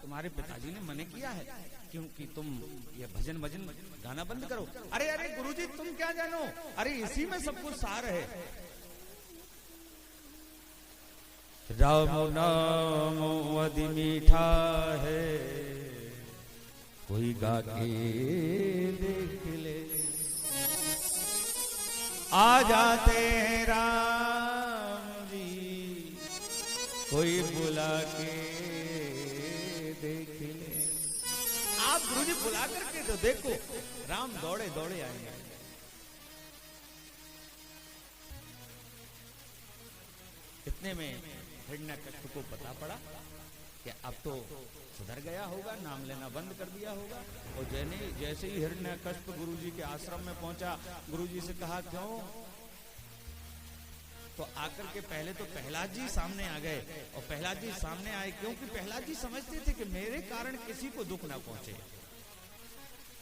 तुम्हारे पिताजी ने मना किया है क्योंकि तुम ये भजन भजन गाना बंद करो। अरे अरे गुरुजी तुम क्या जानो, अरे इसी में सब कुछ सार है। राम नाम अति मीठा है, कोई गा के देख ले। आ जाते हैं राम जी, कोई बुला के देख ले। आप गुरुजी बुला करके तो देखो, राम दौड़े दौड़े आएंगे। इतने में हिरण्यकश्यप को पता पड़ा कि अब तो सुधर गया होगा, नाम लेना बंद कर दिया होगा। और जैसे ही हिरण्यकश्यप गुरुजी के आश्रम में पहुंचा, गुरुजी से कहा क्यों? तो आकर के पहले तो प्रहलाद जी सामने आ गए। और प्रहलाद जी सामने आए क्योंकि प्रहलाद जी समझते थे कि मेरे कारण किसी को दुख ना पहुंचे,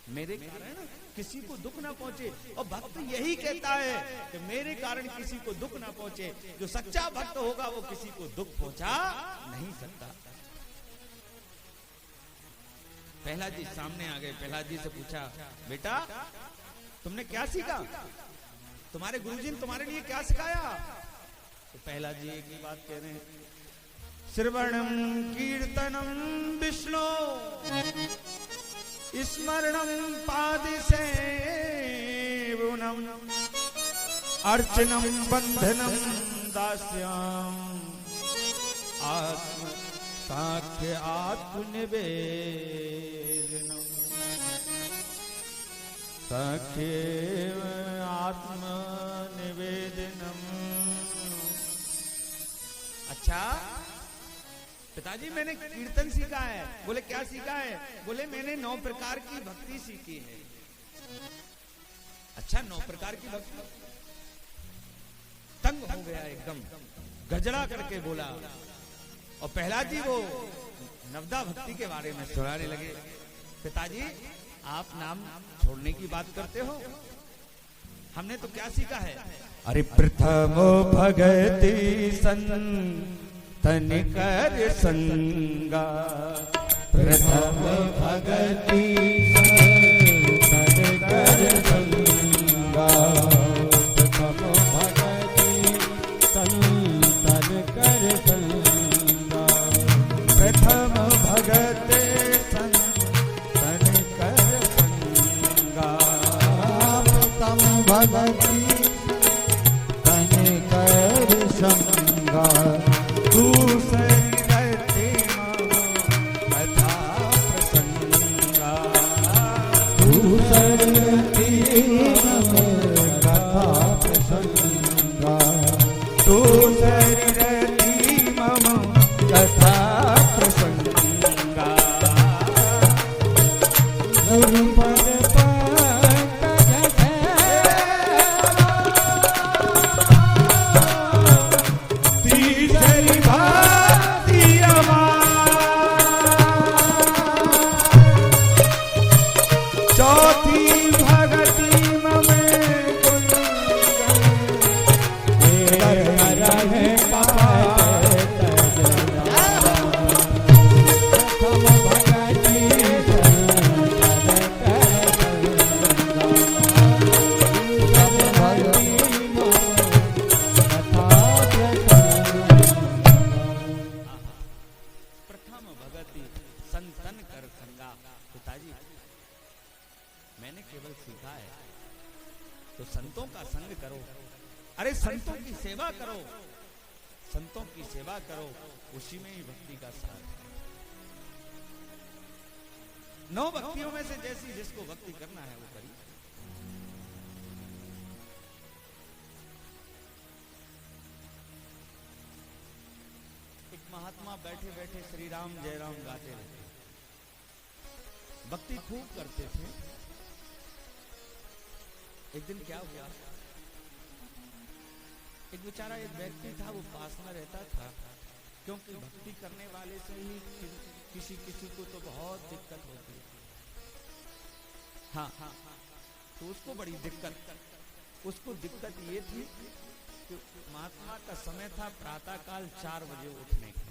मेरे कारण किसी को दुख ना पहुंचे। और भक्त यही कहता है कि मेरे कारण किसी को दुख ना पहुंचे। जो सच्चा भक्त होगा वो किसी को दुख पहुंचा नहीं सकता। प्रहलाद जी सामने आ गए। प्रहलाद जी से पूछा, बेटा तुमने क्या सीखा? तुम्हारे गुरुजी ने तुम्हारे लिए क्या सिखाया? तो प्रहलाद जी एक ही बात कह रहे हैं, श्रवणम कीर्तनम विष्णु स्मरणम पादि सेवनम अर्चनम बंधनम दास्याम आत्म साख्य आत्मनिवेदनम साख्य आत्मनिवेदनम। अच्छा पिताजी मैंने कीर्तन सीखा है। बोले क्या सीखा है? बोले मैंने 9 प्रकार की भक्ति सीखी है। अच्छा 9 प्रकार की भक्ति? तंग हो गया एकदम, गजड़ा करके बोला। और प्रहलाद जी वो नवदा भक्ति के बारे में सुनाने लगे। पिताजी आप नाम छोड़ने की बात करते हो, हमने तो क्या सीखा है? अरे प्रथम भगति संतन कर संगा, प्रथम भगति संतन कर संगा, प्रथम भगति संतन कर संगा, प्रथम भगति संतन कर संगा, प्रथम भगति तन कर संगा, दूसरी रति कथा प्रसंगा, दूसरी रति कथा प्रसंगा, दूसरी रति मम कथा प्रसंगा, गुरुपद उसी में ही भक्ति का सार है। 9 भक्तियों में से जैसी जिसको भक्ति करना है वो करिए। एक महात्मा बैठे बैठे श्री राम जय राम गाते रहते, भक्ति खूब करते थे। एक दिन क्या हुआ, एक बेचारा एक व्यक्ति था, वो पास में रहता था, क्योंकि भक्ति करने वाले से ही किसी किसी को तो बहुत दिक्कत होती है। हाँ, तो उसको बड़ी दिक्कत, उसको दिक्कत ये थी कि महात्मा का समय था प्रातः काल 4 बजे उठने का।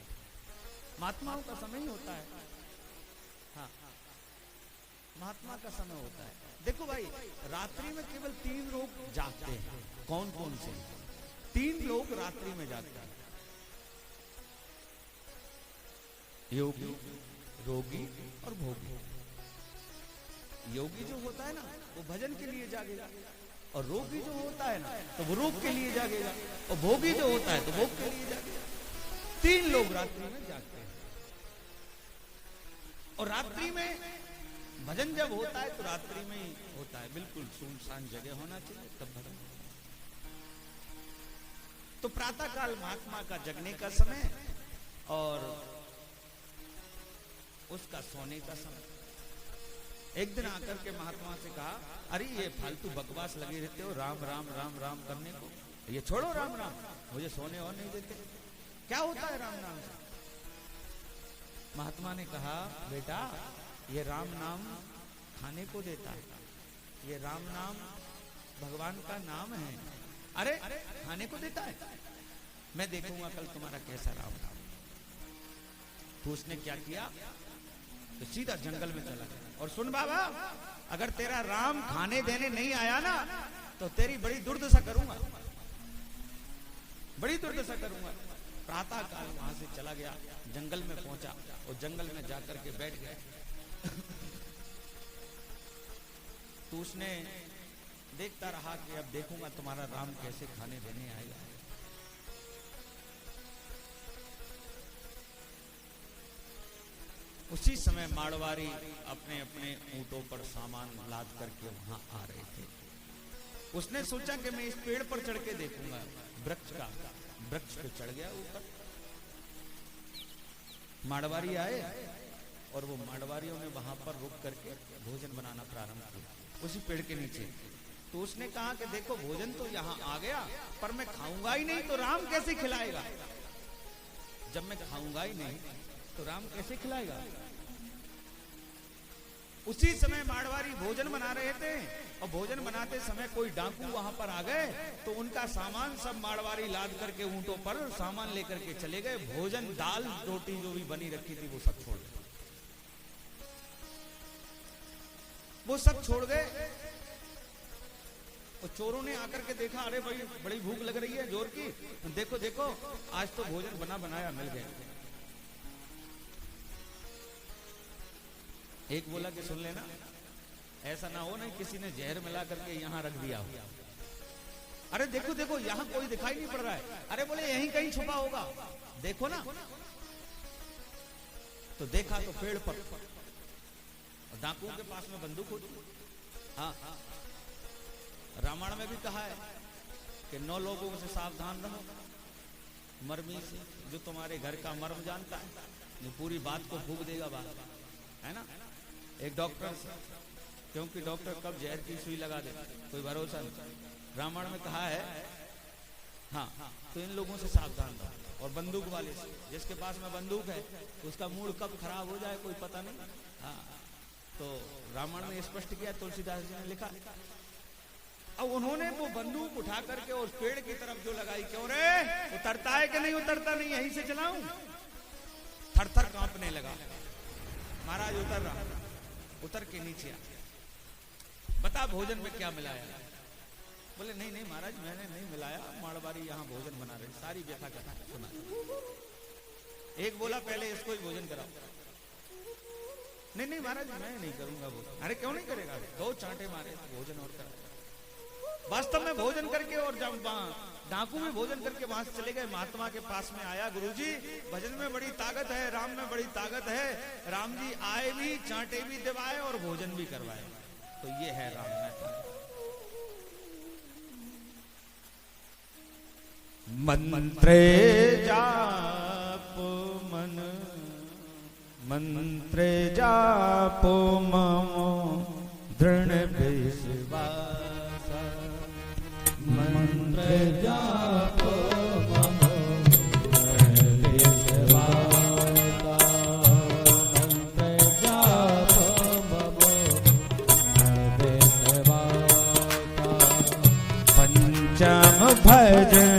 महात्माओं का समय ही होता है महात्मा का समय होता है। देखो भाई, रात्रि में केवल 3 लोग जागते हैं। कौन कौन से? 3 लोग रात्रि में जागते हैं, योगी, रोगी और भोगी। योगी जो होता है ना, वो भजन के लिए जागेगा, और रोगी जो होता है ना, तो वो रोग के लिए जागेगा, और भोगी जो होता है तो भोग के लिए जागेगा। 3 लोग रात्रि में जागते हैं। और रात्रि में भजन जब होता है तो रात्रि में ही होता है, बिल्कुल सुनसान जगह होना चाहिए तब भजन। तो प्रातः काल महात्मा का जगने का समय और उसका सोने का समय। एक दिन आकर के महात्मा से कहा, अरे ये फालतू बकवास लगे रहते हो राम राम राम राम करने को, ये छोड़ो राम राम, मुझे सोने और नहीं देते। क्या होता है राम नाम से? महात्मा ने कहा, बेटा ये राम नाम खाने को देता है, ये राम नाम भगवान का नाम है। अरे खाने को देता है, मैं देखूंगा कल तुम्हारा कैसा राम नाम। तो उसने क्या किया, तो सीधा जंगल में चला गया। और सुन बाबा, अगर तेरा राम खाने देने नहीं आया ना, तो तेरी बड़ी दुर्दशा करूंगा, बड़ी दुर्दशा करूंगा। प्रातः काल वहां से चला गया, जंगल में पहुंचा और जंगल में जाकर के बैठ गया। तो उसने देखता रहा कि अब देखूंगा तुम्हारा राम कैसे खाने देने आएगा। उसी समय माड़वारी अपने अपने ऊंटों पर सामान लाद करके वहां आ रहे थे। उसने सोचा कि मैं इस पेड़ पर चढ़ के देखूंगा, वृक्ष पे चढ़ गया ऊपर। माड़वारी आए और वो माड़वारियों ने वहां पर रुक करके भोजन बनाना प्रारंभ किया उसी पेड़ के नीचे। तो उसने कहा कि देखो भोजन तो यहाँ आ गया, पर मैं खाऊंगा ही नहीं तो राम कैसे खिलाएगा? जब मैं खाऊंगा ही नहीं तो राम कैसे खिलाएगा? उसी समय माड़वारी भोजन बना रहे थे और भोजन बनाते समय कोई डाकू वहां पर आ गए, तो उनका सामान सब माड़वारी लाद करके ऊंटों पर सामान लेकर के चले गए। भोजन, दाल रोटी जो भी बनी रखी थी वो सब छोड़ गए, वो सब छोड़ गए। और चोरों ने आकर के देखा, अरे भाई बड़ी भूख लग रही है जोर की, देखो देखो आज तो भोजन बना बनाया मिल गया। एक बोला कि सुन लेना, ऐसा ना हो ना किसी ने जहर मिला करके यहाँ रख दिया हो। अरे देखो देखो यहाँ कोई दिखाई नहीं पड़ रहा है। अरे बोले यहीं कहीं छुपा होगा, देखो ना। तो देखा तो पेड़ पर, डाकुओं के पास में बंदूक होती। हाँ, रामायण में भी कहा है कि 9 लोगों से सावधान रहो, मर्मी से, जो तुम्हारे घर का मर्म जानता है, जो पूरी बात को फूंक देगा बात, है ना। एक डॉक्टर, क्योंकि डॉक्टर कब जहर की सुई लगा दे कोई भरोसा नहीं। रामायण में कहा है, हाँ, तो इन लोगों से सावधान रहो। और बंदूक वाले से, जिसके पास में बंदूक है उसका मूड कब खराब हो जाए कोई पता नहीं। हाँ, तो रामायण में स्पष्ट किया, तुलसीदास जी ने लिखा। अब उन्होंने वो बंदूक उठा करके उस पेड़ की तरफ जो लगाई, क्यों रे उतरता है कि नहीं उतरता नहीं, यहीं से चलाऊं? थर थर कांपने लगा। महाराज उतर रहा, उतर के नीचे आ, बता भोजन में क्या मिलाया? बोले नहीं नहीं महाराज मैंने नहीं मिलाया, माड़वारी यहाँ भोजन बना रहे। सारी व्यथा कथा सुना। एक बोला पहले इसको ही भोजन कराओ। नहीं नहीं महाराज मैं नहीं करूंगा भोजन। अरे क्यों नहीं करेगा? 2 चांटे मारे भोजन और करा। वास्तव में भोजन करके, और जब डाकू में भोजन करके वहां से चले गए, महात्मा के पास में आया, गुरुजी भजन में बड़ी ताकत है, राम में बड़ी ताकत है। राम जी आए भी, चांटे भी दिवाए और भोजन भी करवाए। तो ये है राम में। मंत्रे जाप मन, मंत्रे जाप ममो दृढ़ विश्वास, मंत्र जाप ममो दृढ़ विश्वास, मंत्र जाप ममो दृढ़ विश्वास। पंचम भजन